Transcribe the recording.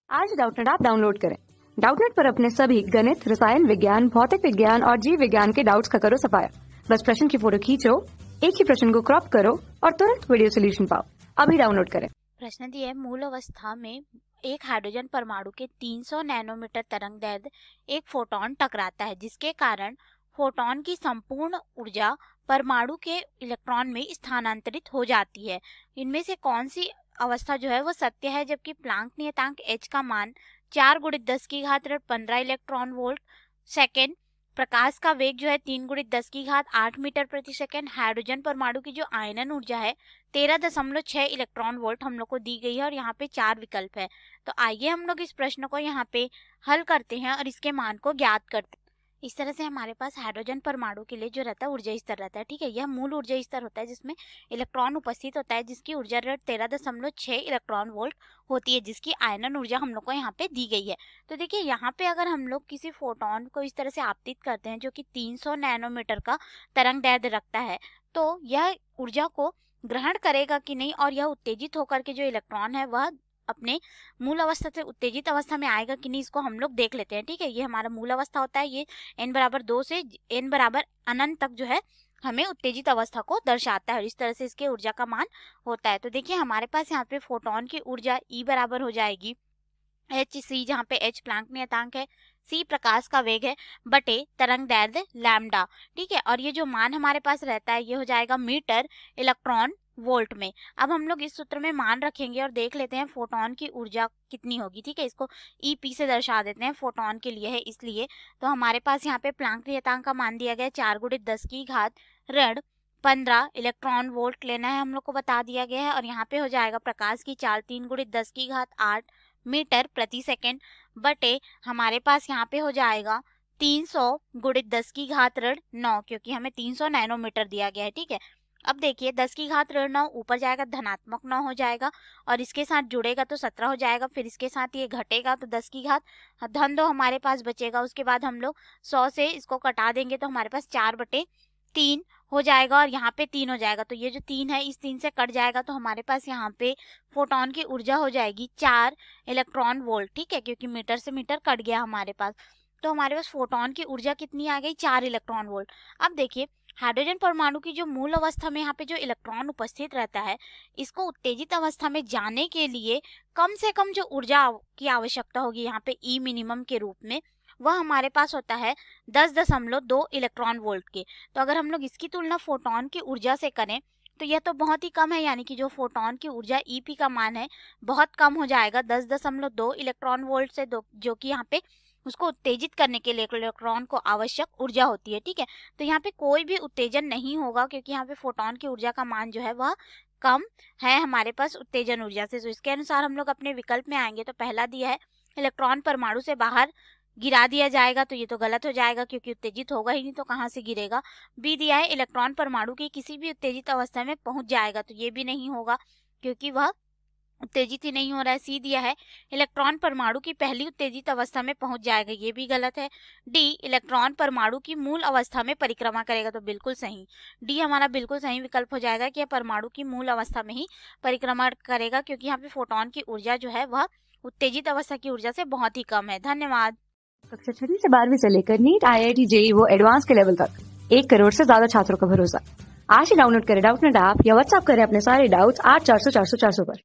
आज Doubtnut app download करें। Doubtnut पर अपने सभी गणित, रसायन विज्ञान, भौतिक विज्ञान और जीव विज्ञान के डाउट्स का करो सफाया। बस प्रश्न की फोटो खींचो, एक ही प्रश्न को क्रॉप करो और तुरंत वीडियो सोल्यूशन पाओ। अभी डाउनलोड करें। प्रश्न दिया है, मूल अवस्था में एक हाइड्रोजन परमाणु के 300 नैनोमीटर तरंगदैर्घ्य एक फोटोन टकराता है, जिसके कारण फोटोन की संपूर्ण ऊर्जा परमाणु के इलेक्ट्रॉन में स्थानांतरित हो जाती है। इनमें से कौन सी अवस्था जो है वो सत्य है, जबकि प्लांक नियतांक H का मान 4 × 10⁻15 इलेक्ट्रॉन वोल्ट सेकेंड, प्रकाश का वेग जो है 3 × 10⁸ मीटर प्रति सेकेंड, हाइड्रोजन परमाणु की जो आयनन ऊर्जा है 13.6 इलेक्ट्रॉन वोल्ट हम लोग को दी गई है और यहाँ पे 4 विकल्प है। तो आइए हम लोग इस प्रश्न को यहाँ पे हल करते हैं और इसके मान को ज्ञात करते हैं। इस तरह से हमारे पास हाइड्रोजन परमाणु के लिए जो रहता है ऊर्जा स्तर रहता है, ठीक है। यह मूल ऊर्जा स्तर होता है जिसमें इलेक्ट्रॉन उपस्थित होता है, जिसकी ऊर्जा रेट 13.6 इलेक्ट्रॉन वोल्ट होती है, जिसकी आयनन ऊर्जा हम लोग को यहाँ पे दी गई है। तो देखिए यहाँ पे अगर हम लोग किसी फोटोन को इस तरह से आपतित करते हैं जो कि 300 नैनोमीटर का तरंगदैर्घ्य रखता है, तो यह ऊर्जा को ग्रहण करेगा कि नहीं और यह उत्तेजित होकर के जो इलेक्ट्रॉन है वह अपने मूल अवस्था से उत्तेजित अवस्था में आएगा कि नहीं, इसको हम लोग देख लेते हैं, ठीक है। ये हमारा मूल अवस्था होता है, ये n=2 से n=अनंत तक जो है हमें उत्तेजित अवस्था को दर्शाता है और इस तरह से इसके ऊर्जा का मान होता है। तो देखिए हमारे पास यहाँ पे फोटोन की ऊर्जा E बराबर हो जाएगी hc, जहाँ पे h प्लांक नियतांक है, c प्रकाश का वेग है, बटे तरंगदैर्घ्य लैम्डा, ठीक है। और ये जो मान हमारे पास रहता है ये हो जाएगा मीटर इलेक्ट्रॉन वोल्ट में। अब हम लोग इस सूत्र में मान रखेंगे और देख लेते हैं फोटोन की ऊर्जा कितनी होगी, ठीक है। इसको EP से दर्शा देते हैं, फोटोन के लिए है इसलिए। तो हमारे पास यहाँ पे प्लांक नियतांक का मान दिया गया 4 × 10⁻15 इलेक्ट्रॉन वोल्ट लेना है, हम लोग को बता दिया गया है। और यहाँ पे हो जाएगा प्रकाश की चाल 3 × 10⁸ मीटर प्रति सेकेंड, बटे हमारे पास यहाँ पे हो जाएगा 300 × 10⁻9, क्योंकि हमें 300 नैनोमीटर दिया गया है, ठीक है। अब देखिए 10⁻9 ऊपर जाएगा धनात्मक 9 हो जाएगा और इसके साथ जुड़ेगा तो 17 हो जाएगा, फिर इसके साथ ये घटेगा तो 10⁻2 हमारे पास बचेगा। उसके बाद हम लोग 100 से इसको कटा देंगे तो हमारे पास 4/3 हो जाएगा और यहाँ पे 3 हो जाएगा। तो ये जो 3 है इस 3 से कट जाएगा तो हमारे पास यहाँ पे फोटोन की ऊर्जा हो जाएगी 4 इलेक्ट्रॉन वोल्ट, ठीक है, क्योंकि मीटर से मीटर कट गया हमारे पास। तो हमारे पास फोटोन की ऊर्जा कितनी आ गई, 4 इलेक्ट्रॉन वोल्ट। अब देखिए हाइड्रोजन परमाणु की जो मूल अवस्था में यहाँ पे जो इलेक्ट्रॉन उपस्थित रहता है, इसको उत्तेजित अवस्था में जाने के लिए कम से कम जो ऊर्जा की आवश्यकता होगी यहाँ पे E मिनिमम के रूप में, वह हमारे पास होता है 10.2 इलेक्ट्रॉन वोल्ट के। तो अगर हम लोग इसकी तुलना फोटोन की ऊर्जा से करें तो यह तो बहुत ही कम है, यानी कि जो फोटोन की ऊर्जा EP का मान है बहुत कम हो जाएगा 10.2 इलेक्ट्रॉन वोल्ट से, जो कि यहाँ पे उसको उत्तेजित करने के लिए इलेक्ट्रॉन को आवश्यक ऊर्जा होती है, ठीक है। तो यहाँ पे कोई भी उत्तेजन नहीं होगा क्योंकि यहाँ पे फोटोन की ऊर्जा का मान जो है वह कम है हमारे पास उत्तेजन ऊर्जा से। तो इसके अनुसार हम लोग अपने विकल्प में आएंगे तो पहला दिया है इलेक्ट्रॉन परमाणु से बाहर गिरा दिया जाएगा, तो ये तो गलत हो जाएगा क्योंकि उत्तेजित होगा ही नहीं तो कहाँ से गिरेगा। B दिया है इलेक्ट्रॉन परमाणु की किसी भी उत्तेजित अवस्था में पहुंच जाएगा, तो ये भी नहीं होगा क्योंकि वह उत्तेजित ही नहीं हो रहा है। C दिया है इलेक्ट्रॉन परमाणु की पहली उत्तेजित अवस्था में पहुंच जाएगा, ये भी गलत है। D इलेक्ट्रॉन परमाणु की मूल अवस्था में परिक्रमा करेगा, तो बिल्कुल सही D हमारा बिल्कुल सही विकल्प हो जाएगा कि यह परमाणु की मूल अवस्था में ही परिक्रमा करेगा, क्योंकि यहाँ पे फोटोन की ऊर्जा जो है वह उत्तेजित अवस्था की ऊर्जा से बहुत ही कम है। धन्यवाद। कक्षा 6वीं से 12वीं से लेकर नीट, IIT, JEE वो एडवांस के लेवल तक 1 करोड़ से ज्यादा छात्रों का भरोसा। आज ही डाउनलोड करें डाउटनेट ऐप या व्हाट्सएप करें अपने सारे डाउट्स 8400 400 400 पर।